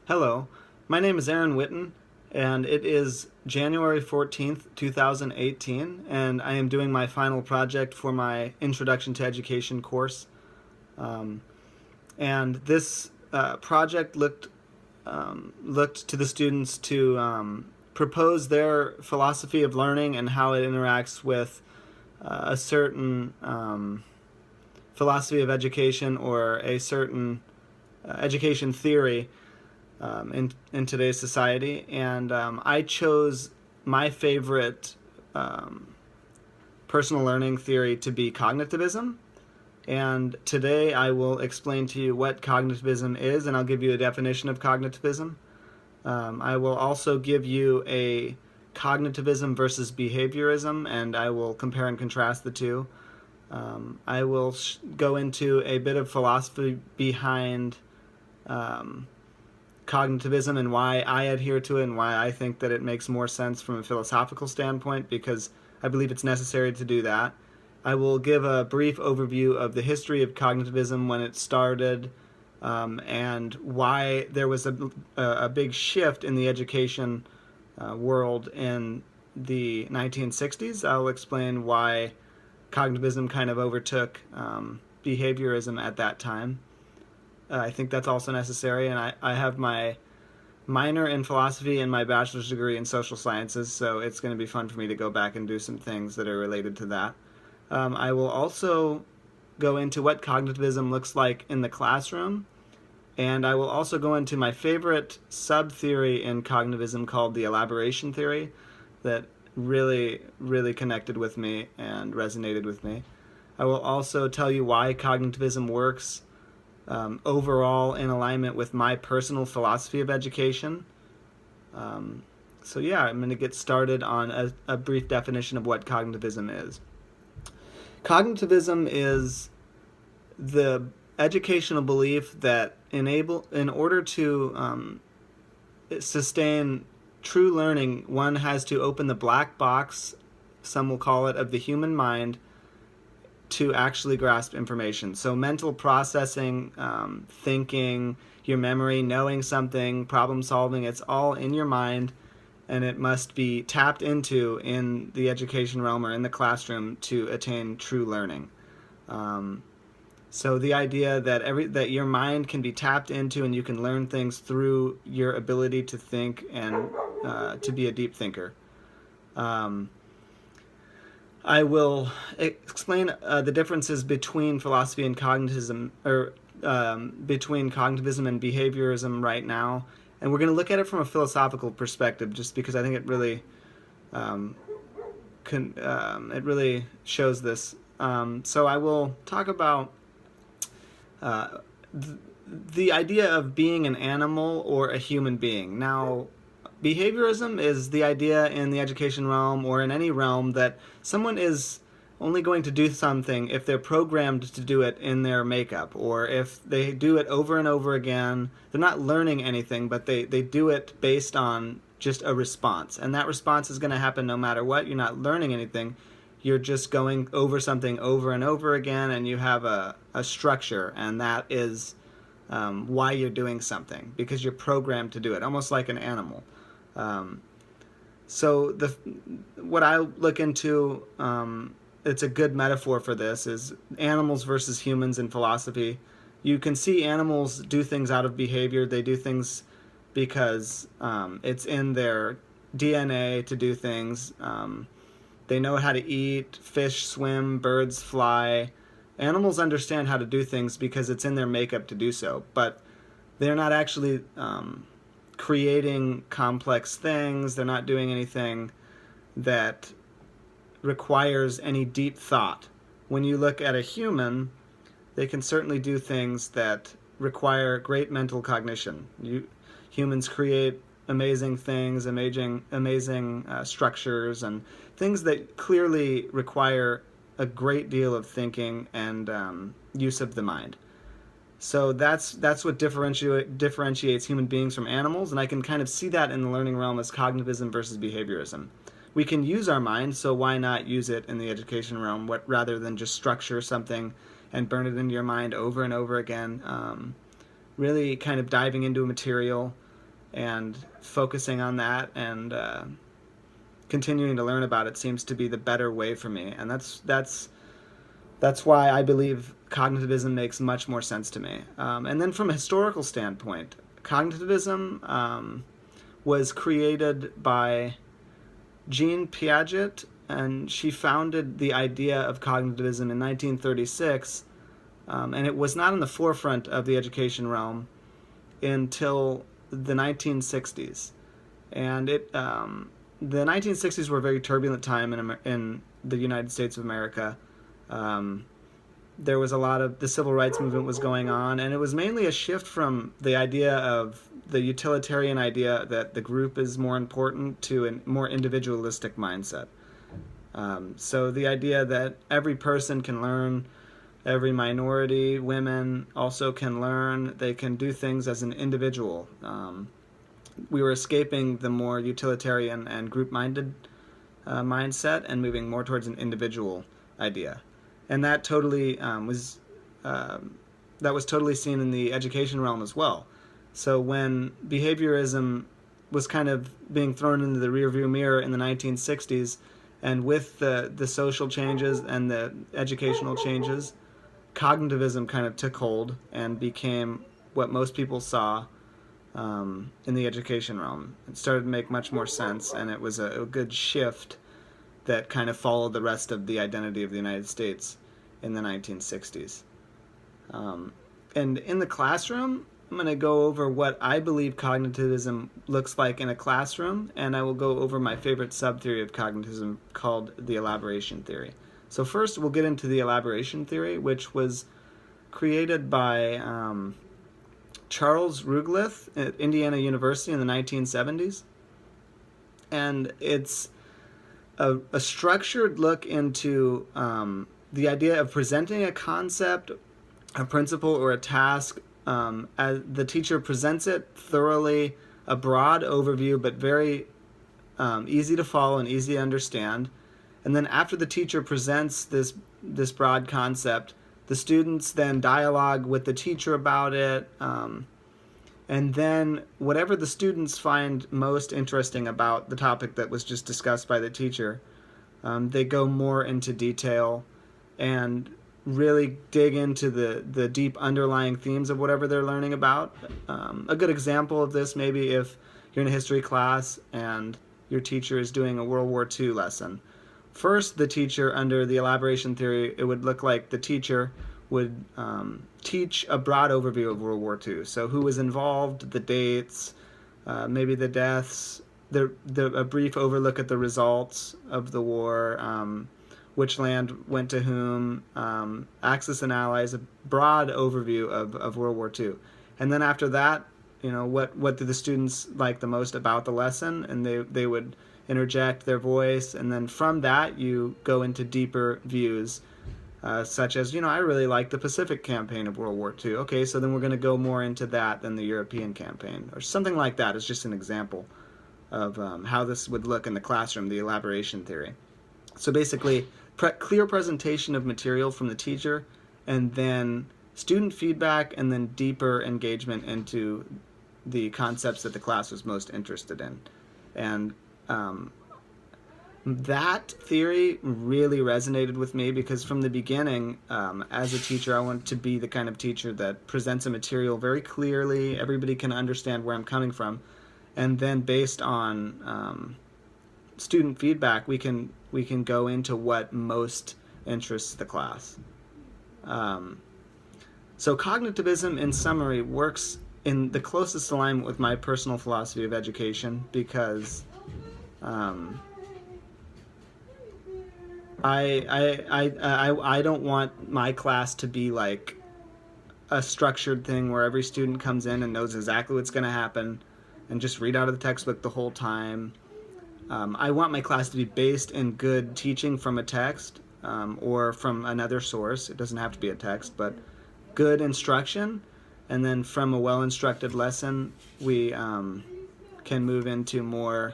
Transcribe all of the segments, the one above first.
Hello, my name is Aaron Witten, and it is January 14th, 2018, and I am doing my final project for my Introduction to Education course. Um, and this project looked to the students to propose their philosophy of learning and how it interacts with a certain philosophy of education or a certain education theory in today's society. And I chose my favorite personal learning theory to be cognitivism. And today I will explain to you what cognitivism is, and I'll give you a definition of cognitivism. I will also give you a cognitivism versus behaviorism, and I will compare and contrast the two. I will go into a bit of philosophy behind cognitivism and why I adhere to it and why I think that it makes more sense from a philosophical standpoint, because I believe it's necessary to do that. I will give a brief overview of the history of cognitivism, when it started, and why there was a big shift in the education world in the 1960s. I'll explain why cognitivism kind of overtook behaviorism at that time. I think that's also necessary, and I have my minor in philosophy and my bachelor's degree in social sciences, so it's going to be fun for me to go back and do some things that are related to that. I will also go into what cognitivism looks like in the classroom, and I will also go into my favorite sub-theory in cognitivism called the elaboration theory that really connected with me and resonated with me. I will also tell you why cognitivism works overall in alignment with my personal philosophy of education. So yeah, I'm going to get started on a brief definition of what cognitivism is. Cognitivism is the educational belief that in order to sustain true learning, one has to open the black box, some will call it, of the human mind to actually grasp information. So mental processing, thinking, your memory, knowing something, problem solving, it's all in your mind, and it must be tapped into in the education realm or in the classroom to attain true learning. So the idea that your mind can be tapped into and you can learn things through your ability to think and to be a deep thinker. I will explain the differences between philosophy and cognitivism, or between cognitivism and behaviorism right now, and we're going to look at it from a philosophical perspective, just because I think it really, it really shows this. So I will talk about the idea of being an animal or a human being. Now, behaviorism is the idea in the education realm or in any realm that someone is only going to do something if they're programmed to do it in their makeup, or if they do it over and over again. They're not learning anything, but they do it based on just a response. And that response is going to happen no matter what. You're not learning anything. You're just going over something over and over again, and you have a structure, and that is why you're doing something, because you're programmed to do it, almost like an animal. So what I look into, it's a good metaphor for this, is animals versus humans in philosophy. You can see animals do things out of behavior. They do things because it's in their DNA to do things. They know how to eat, fish swim, birds fly. Animals understand how to do things because it's in their makeup to do so, but they're not actually creating complex things. They're not doing anything that requires any deep thought. When you look at a human, they can certainly do things that require great mental cognition. Humans create amazing things, amazing structures, and things that clearly require a great deal of thinking and use of the mind. So that's what differentiates human beings from animals, and I can kind of see that in the learning realm as cognitivism versus behaviorism. We can use our mind, so why not use it in the education realm, rather than just structure something and burn it into your mind over and over again. Really kind of diving into a material and focusing on that and continuing to learn about it seems to be the better way for me. And that's why I believe cognitivism makes much more sense to me. And then from a historical standpoint, cognitivism was created by Jean Piaget, and she founded the idea of cognitivism in 1936, and it was not in the forefront of the education realm until the 1960s. And the 1960s were a very turbulent time in the United States of America. There was a lot of the civil rights movement was going on, and it was mainly a shift from the idea of the utilitarian idea that the group is more important to a more individualistic mindset. So the idea that every person can learn, every minority, women also can learn, they can do things as an individual. We were escaping the more utilitarian and group-minded mindset and moving more towards an individual idea. And that totally was totally seen in the education realm as well. So when behaviorism was kind of being thrown into the rearview mirror in the 1960s, and with the social changes and the educational changes, cognitivism kind of took hold and became what most people saw in the education realm. It started to make much more sense, and it was a good shift that kind of followed the rest of the identity of the United States in the 1960s. And in the classroom, I'm going to go over what I believe cognitivism looks like in a classroom, and I will go over my favorite sub-theory of cognitivism called the elaboration theory. So first, we'll get into the elaboration theory, which was created by Charles Ruglith at Indiana University in the 1970s. And it's a structured look into the idea of presenting a concept, a principle, or a task as the teacher presents it thoroughly, a broad overview, but very easy to follow and easy to understand. And then after the teacher presents this broad concept, the students then dialogue with the teacher about it. And then whatever the students find most interesting about the topic that was just discussed by the teacher, they go more into detail and really dig into the deep underlying themes of whatever they're learning about. A good example of this, maybe if you're in a history class and your teacher is doing a World War II lesson. First, the teacher, under the elaboration theory, it would look like the teacher would teach a broad overview of World War II. So who was involved, the dates, maybe the deaths, a brief overlook at the results of the war, which land went to whom, Axis and Allies, a broad overview of World War II. And then after that, what did the students like the most about the lesson? And they would interject their voice. And then from that, you go into deeper views, such as, I really like the Pacific campaign of World War II. Okay, so then we're going to go more into that than the European campaign. Or something like that is just an example of how this would look in the classroom, the elaboration theory. So basically, clear presentation of material from the teacher, and then student feedback, and then deeper engagement into the concepts that the class was most interested in. And that theory really resonated with me because from the beginning, as a teacher, I want to be the kind of teacher that presents a material very clearly, everybody can understand where I'm coming from, and then based on student feedback, we can go into what most interests the class. So cognitivism, in summary, works in the closest alignment with my personal philosophy of education because I don't want my class to be like a structured thing where every student comes in and knows exactly what's going to happen and just read out of the textbook the whole time. I want my class to be based in good teaching from a text or from another source. It doesn't have to be a text, but good instruction. And then from a well-instructed lesson, we can move into more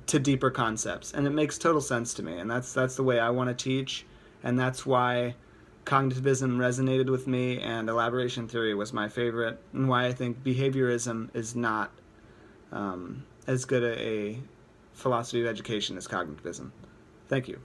to deeper concepts. And it makes total sense to me. And that's the way I want to teach. And that's why cognitivism resonated with me, and elaboration theory was my favorite, and why I think behaviorism is not as good a philosophy of education as cognitivism. Thank you.